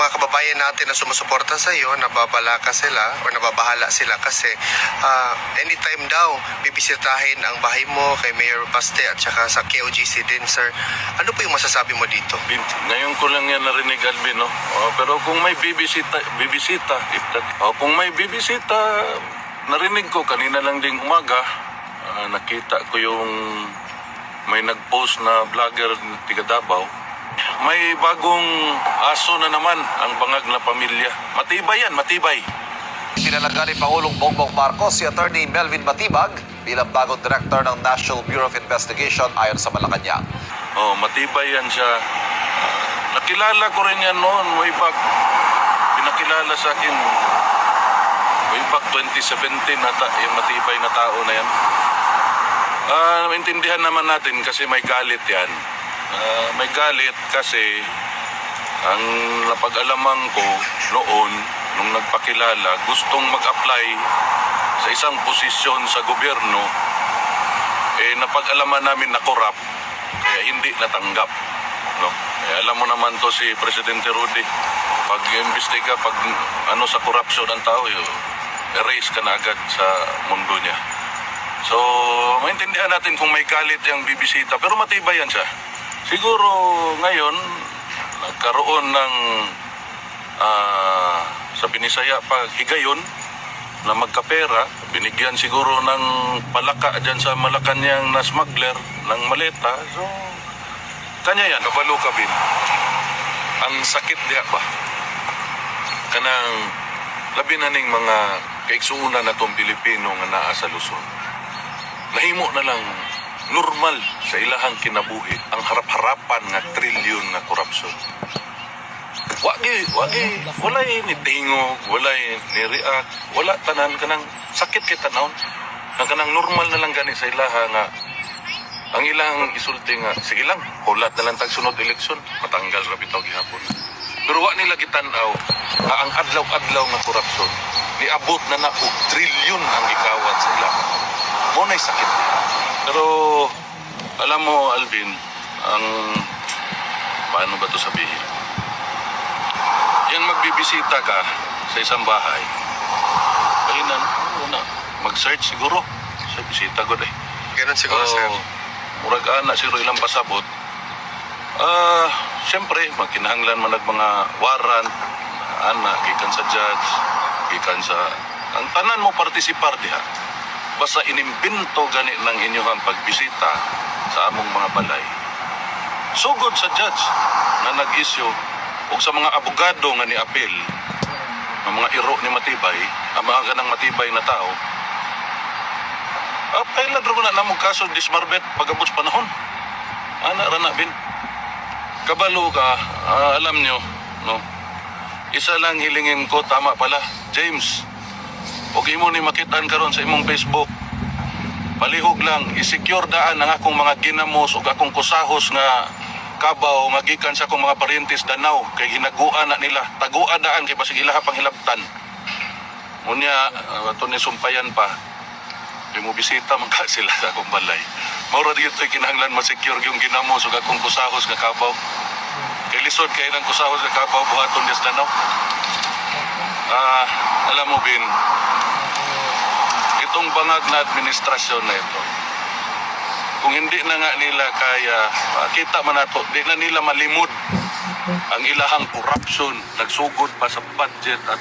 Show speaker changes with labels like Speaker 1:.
Speaker 1: mga kababayan natin na sumusuporta sa iyo, nababalaka sila o nababahala sila kasi anytime daw bibisitahin ang bahay mo kay Mayor Baste at saka sa KOGC din, sir. Ano po yung masasabi mo dito?
Speaker 2: Ngayon ko lang yan narinig, Alvin, no? Pero kung may bibisita, kung may bibisita, narinig ko kanina lang ding umaga, nakita ko yung may nag-post na vlogger tiga Davao. May bagong aso na naman ang bangag na pamilya. Matibay yan, matibay.
Speaker 3: Pinalaga ni Pangulong Bongbong Marcos si Attorney Melvin Matibag bilang bagong director ng National Bureau of Investigation ayon sa Malacanang.
Speaker 2: Matibay yan siya. Nakilala ko rin yan noon, way back. Pinakilala sa akin way back 2017 yung matibay na tao na yan. Maintindihan naman natin kasi may galit yan. May galit kasi ang napag-alaman ko noon nung nagpakilala, gustong mag-apply sa isang posisyon sa gobyerno, napag-alaman namin na corrupt, kaya hindi natanggap. No? Alam mo naman to si Presidente Rudy, pag imbestiga, pag sa corruption ng tao, erase ka na agad sa mundo niya. So, maintindihan natin kung may galit yung bibisita, pero matibay yan siya. Siguro ngayon, nagkaroon ng sa Binisaya pa higayon na magkapera, binigyan siguro ng palaka dyan sa Malacanang na smuggler ng maleta. So, kanya yan, kabalo ka, Bin. Ang sakit diha ba? Kanang labi na ning mga kaigsuunan na itong Pilipino nga naa sa Luzon. Nahimo na lang normal sa ilahang kinabuhi ang harap-harapan nga trilyon na korupsyon. Walay ni tingo, walay ni react, wala tanan kanang sakit kay tanawon. Kanang normal na lang gani sa ilaha nga ang ilang isulti nga sige lang, hulat na lang tag sunod eleksyon, matanggal ra bitaw gihapon. Pero wa nila gitan-aw nga ang adlaw-adlaw nga korupsyon niabot na na og trilyon ang gikawat sa ilaha. Mo nay sakit. Pero alam mo, Alvin, ang paano ba ito sabihin? Yan magbibisita ka sa isang bahay, kailan mag-search siguro sa bisita ko eh.
Speaker 1: Ganun siguro, sir.
Speaker 2: Murag anak siguro ilang pasabot. Siyempre, magkinahanglan man mga warrant, anak, gikan sa judge, gikan sa... Ang tanan mo partisipar diha. Basta inimbento gani ng inyong pagbisita sa among mga balay. Sugod sa judge na nag-issue o sa mga abogado nga ni-appeal ng mga iro ni Matibay, ang mga ganang matibay na tao, kailan rin na namong kaso dismarbet pag-abot sa panahon. Ana rana bin. Kabalo ka, alam nyo, no? Isa lang hilingin ko, tama pala, James. Huwag imo ni makitaan karon sa imong Facebook. Palihog lang, i-secure daan ang akong mga ginamos o akong kusahos nga kabaw, nga gikan sa akong mga parientes Danau, kay hinaguan na nila. Taguan daan kay basig ilaha pang hilabtan. Munya, ito ni sumpayan pa. Kaya mo bisita magka sila sa akong balay. Maura dito kinahanglan ma-secure yung ginamos o akong kusahos nga kabaw. Kay lisod kayo ng kusahos nga kabaw buhaton des Danau. Alam mo, Bin, itong bangag na administrasyon na ito, kung hindi na nga nila kaya, kita man nato, di na nila malimod ang ilahang korupsyon, nagsugod pa sa budget at